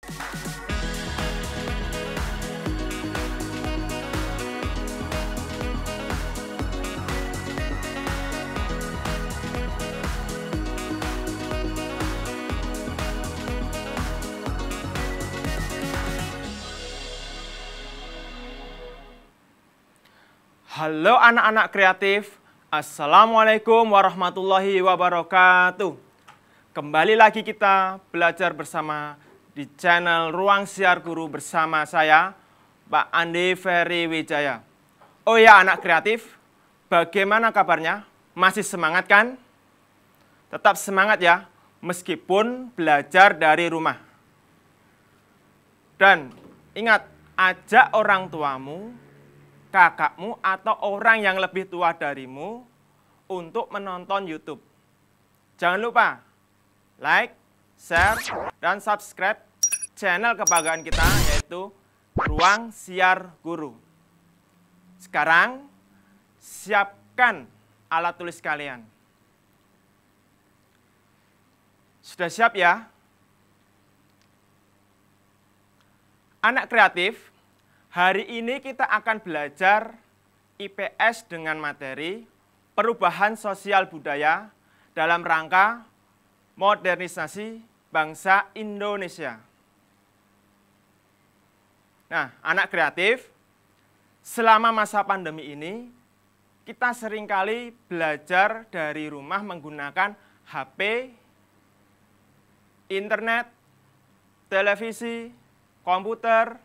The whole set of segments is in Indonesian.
Halo anak-anak kreatif, Assalamualaikum warahmatullahi wabarakatuh. Kembali lagi kita belajar bersama di channel Ruang Siar Guru bersama saya, Pak Andi Ferry Wijaya. Oh ya anak kreatif, bagaimana kabarnya? Masih semangat kan? Tetap semangat ya, meskipun belajar dari rumah. Dan ingat, ajak orang tuamu, kakakmu, atau orang yang lebih tua darimu untuk menonton YouTube. Jangan lupa like, share, dan subscribe channel kebanggaan kita, yaitu Ruang Siar Guru. Sekarang, siapkan alat tulis kalian. Sudah siap ya? Anak kreatif, hari ini kita akan belajar IPS dengan materi perubahan sosial budaya dalam rangka modernisasi bangsa Indonesia. Nah, anak kreatif, selama masa pandemi ini, kita seringkali belajar dari rumah menggunakan HP, internet, televisi, komputer.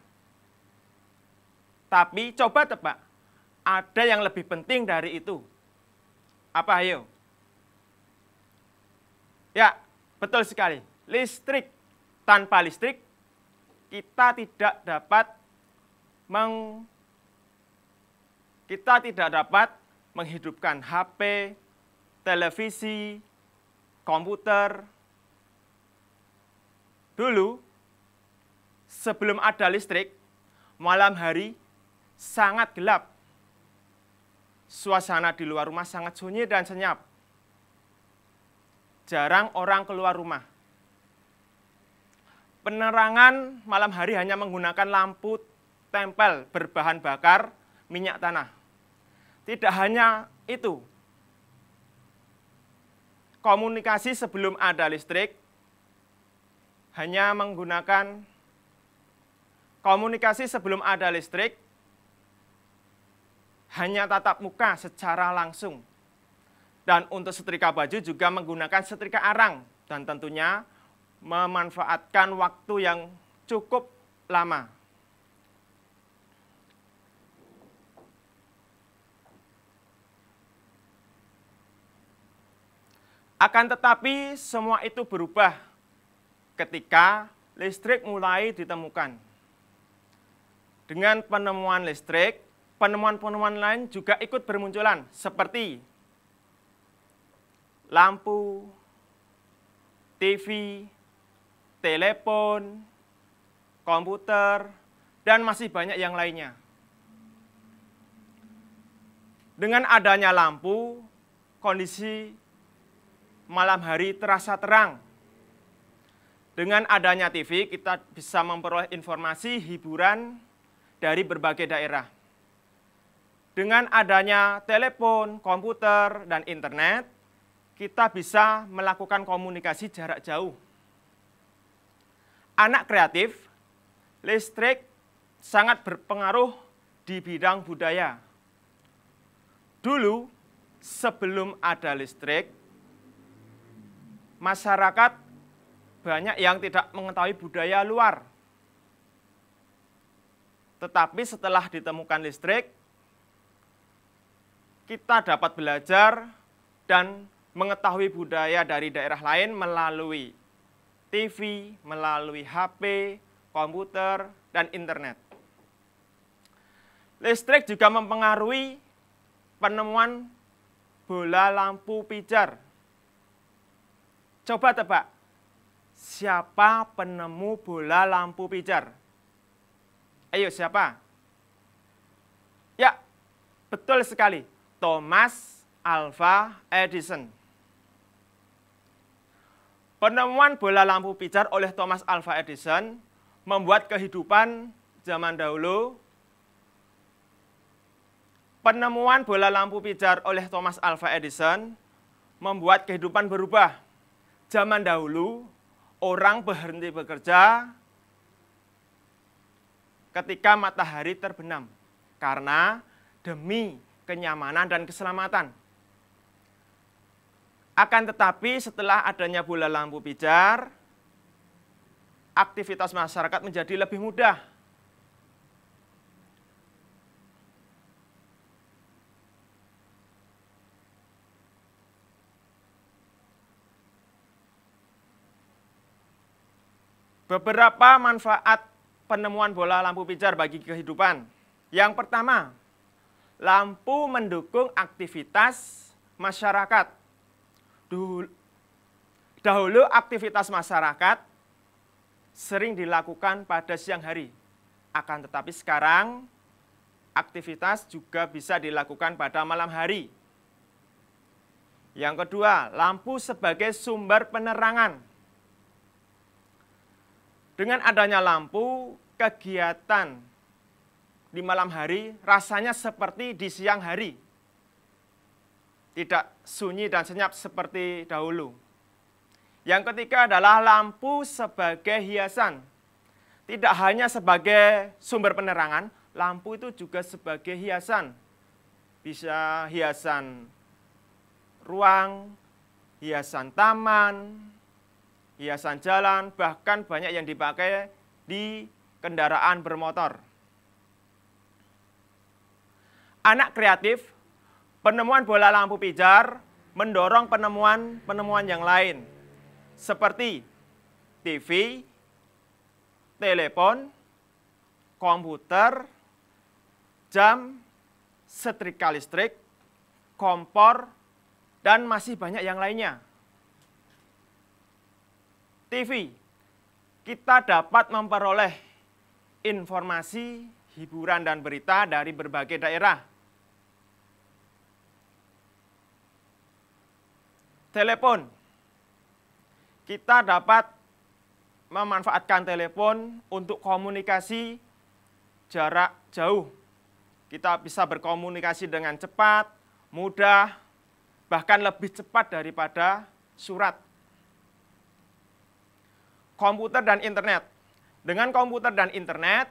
Tapi coba tebak, ada yang lebih penting dari itu. Apa ayo? Ya, betul sekali. Listrik. Tanpa listrik, kita tidak dapat menghidupkan HP, televisi, komputer. Dulu, sebelum ada listrik, malam hari sangat gelap. Suasana di luar rumah sangat sunyi dan senyap. Jarang orang keluar rumah. Penerangan malam hari hanya menggunakan lampu tempel berbahan bakar minyak tanah. Tidak hanya itu. Komunikasi sebelum ada listrik hanya menggunakan hanya tatap muka secara langsung. Dan untuk setrika baju juga menggunakan setrika arang. Dan tentunya memanfaatkan waktu yang cukup lama. Akan tetapi semua itu berubah ketika listrik mulai ditemukan. Dengan penemuan listrik, penemuan-penemuan lain juga ikut bermunculan, seperti lampu, TV, telepon, komputer, dan masih banyak yang lainnya. Dengan adanya lampu, kondisi malam hari terasa terang. Dengan adanya TV, kita bisa memperoleh informasi hiburan dari berbagai daerah. Dengan adanya telepon, komputer, dan internet, kita bisa melakukan komunikasi jarak jauh. Anak kreatif, listrik sangat berpengaruh di bidang budaya. Dulu, sebelum ada listrik, masyarakat banyak yang tidak mengetahui budaya luar. Tetapi setelah ditemukan listrik, kita dapat belajar dan mengetahui budaya dari daerah lain melalui TV, melalui HP, komputer, dan internet. Listrik juga mempengaruhi penemuan bola lampu pijar. Coba tebak, siapa penemu bola lampu pijar? Ayo, siapa? Ya, betul sekali. Thomas Alva Edison. Penemuan bola lampu pijar oleh Thomas Alva Edison membuat kehidupan zaman dahulu. Penemuan bola lampu pijar oleh Thomas Alva Edison membuat kehidupan berubah. Zaman dahulu, orang berhenti bekerja ketika matahari terbenam, karena demi kenyamanan dan keselamatan. Akan tetapi setelah adanya bola lampu pijar, aktivitas masyarakat menjadi lebih mudah. Beberapa manfaat penemuan bola lampu pijar bagi kehidupan. Yang pertama, lampu mendukung aktivitas masyarakat. Dahulu aktivitas masyarakat sering dilakukan pada siang hari. Akan tetapi sekarang aktivitas juga bisa dilakukan pada malam hari. Yang kedua, lampu sebagai sumber penerangan. Dengan adanya lampu, kegiatan di malam hari rasanya seperti di siang hari. Tidak sunyi dan senyap seperti dahulu. Yang ketiga adalah lampu sebagai hiasan. Tidak hanya sebagai sumber penerangan, lampu itu juga sebagai hiasan. Bisa hiasan ruang, hiasan taman, hiasan jalan, bahkan banyak yang dipakai di kendaraan bermotor. Anak kreatif, penemuan bola lampu pijar mendorong penemuan yang lain, seperti TV, telepon, komputer, jam, setrika listrik, kompor, dan masih banyak yang lainnya. TV, kita dapat memperoleh informasi, hiburan, dan berita dari berbagai daerah. Telepon, kita dapat memanfaatkan telepon untuk komunikasi jarak jauh. Kita bisa berkomunikasi dengan cepat, mudah, bahkan lebih cepat daripada surat. Komputer dan internet. Dengan komputer dan internet,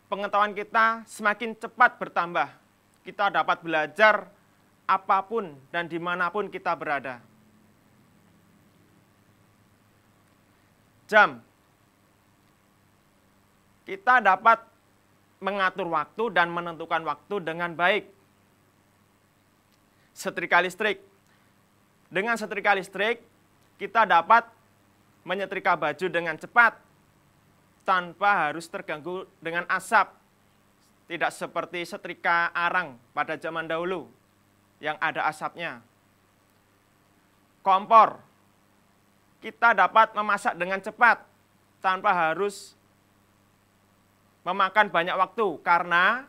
pengetahuan kita semakin cepat bertambah. Kita dapat belajar apapun dan dimanapun kita berada. Jam. Kita dapat mengatur waktu dan menentukan waktu dengan baik. Setrika listrik. Dengan setrika listrik, kita dapat menyetrika baju dengan cepat tanpa harus terganggu dengan asap. Tidak seperti setrika arang pada zaman dahulu yang ada asapnya. Kompor, kita dapat memasak dengan cepat tanpa harus memakan banyak waktu karena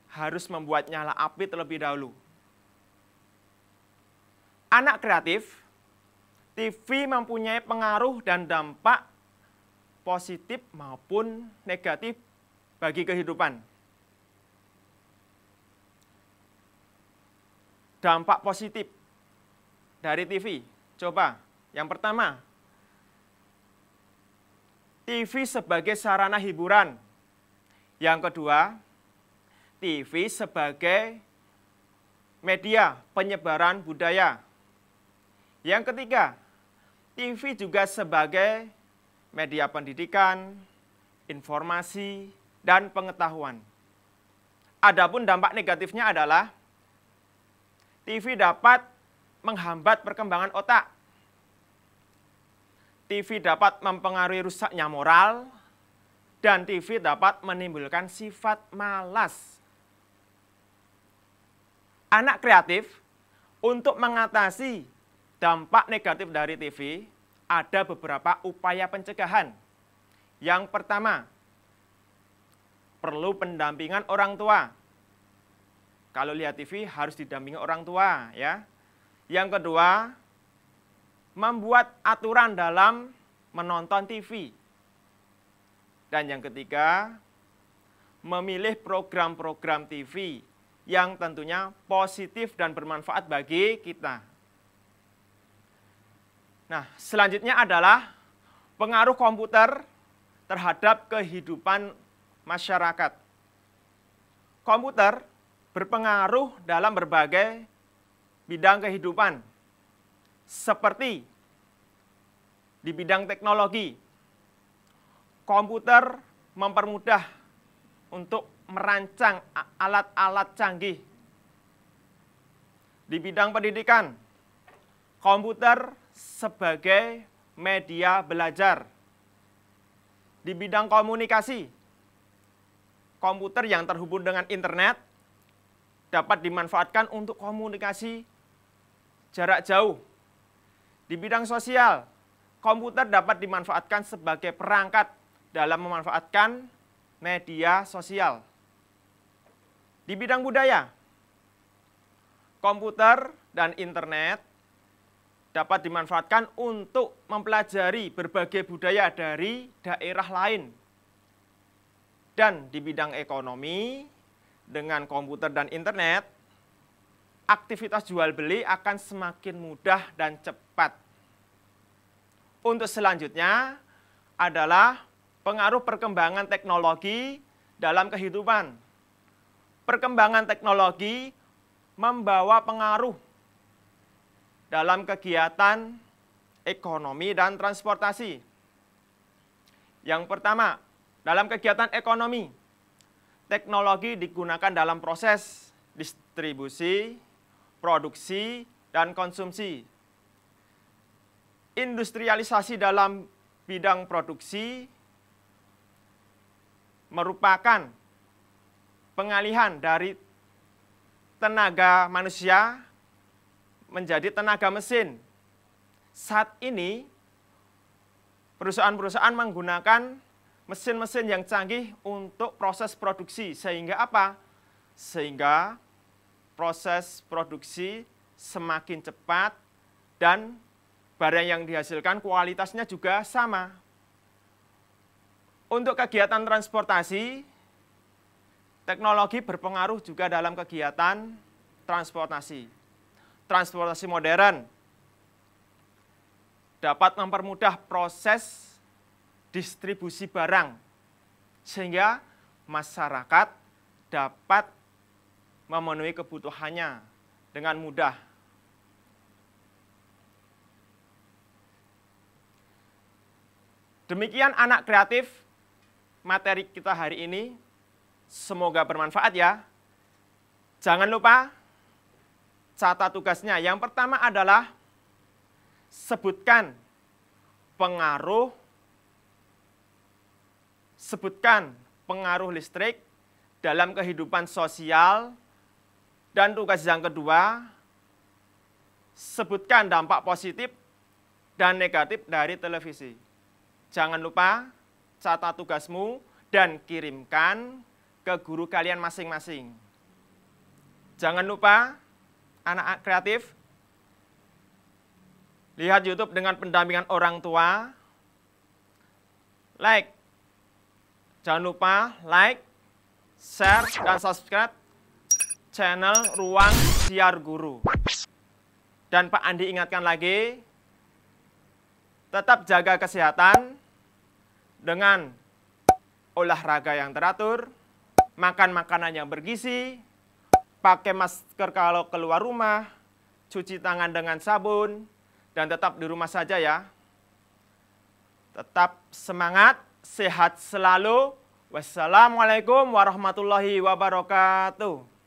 harus membuat nyala api terlebih dahulu. Anak kreatif, TV mempunyai pengaruh dan dampak positif maupun negatif bagi kehidupan. Dampak positif dari TV. Coba, yang pertama, TV sebagai sarana hiburan. Yang kedua, TV sebagai media penyebaran budaya. Yang ketiga, TV juga sebagai media pendidikan, informasi, dan pengetahuan. Adapun dampak negatifnya adalah TV dapat menghambat perkembangan otak. TV dapat mempengaruhi rusaknya moral, dan TV dapat menimbulkan sifat malas. Anak kreatif untuk mengatasi dampak negatif dari TV, ada beberapa upaya pencegahan. Yang pertama, perlu pendampingan orang tua. Kalau lihat TV harus didampingi orang tua, ya. Yang kedua, membuat aturan dalam menonton TV. Dan yang ketiga, memilih program-program TV yang tentunya positif dan bermanfaat bagi kita. Nah, selanjutnya adalah pengaruh komputer terhadap kehidupan masyarakat. Komputer berpengaruh dalam berbagai bidang kehidupan, seperti di bidang teknologi. Komputer mempermudah untuk merancang alat-alat canggih. Di bidang pendidikan, komputer sebagai media belajar. Di bidang komunikasi, komputer yang terhubung dengan internet dapat dimanfaatkan untuk komunikasi jarak jauh. Di bidang sosial, komputer dapat dimanfaatkan sebagai perangkat dalam memanfaatkan media sosial. Di bidang budaya, komputer dan internet dapat dimanfaatkan untuk mempelajari berbagai budaya dari daerah lain. Dan di bidang ekonomi, dengan komputer dan internet, aktivitas jual beli akan semakin mudah dan cepat. Untuk selanjutnya adalah pengaruh perkembangan teknologi dalam kehidupan. Perkembangan teknologi membawa pengaruh dalam kegiatan ekonomi dan transportasi. Yang pertama, dalam kegiatan ekonomi, teknologi digunakan dalam proses distribusi, produksi, dan konsumsi. Industrialisasi dalam bidang produksi merupakan pengalihan dari tenaga manusia menjadi tenaga mesin. Saat ini, perusahaan-perusahaan menggunakan mesin-mesin yang canggih untuk proses produksi. Sehingga apa? Sehingga proses produksi semakin cepat dan barang yang dihasilkan kualitasnya juga sama. Untuk kegiatan transportasi, teknologi berpengaruh juga dalam kegiatan transportasi. Transportasi modern dapat mempermudah proses distribusi barang, sehingga masyarakat dapat memenuhi kebutuhannya dengan mudah. Demikian anak kreatif materi kita hari ini. Semoga bermanfaat ya. Jangan lupa catat tugasnya. Yang pertama adalah sebutkan pengaruh listrik dalam kehidupan sosial. Dan tugas yang kedua, sebutkan dampak positif dan negatif dari televisi. Jangan lupa catat tugasmu dan kirimkan ke guru kalian masing-masing. Jangan lupa, anak kreatif, lihat YouTube dengan pendampingan orang tua. Jangan lupa like, share, dan subscribe channel Ruang Siar Guru. Dan Pak Andi ingatkan lagi, tetap jaga kesehatan dengan olahraga yang teratur, makan makanan yang bergizi, pakai masker kalau keluar rumah, cuci tangan dengan sabun, dan tetap di rumah saja ya. Tetap semangat, sehat selalu. Wassalamualaikum warahmatullahi wabarakatuh.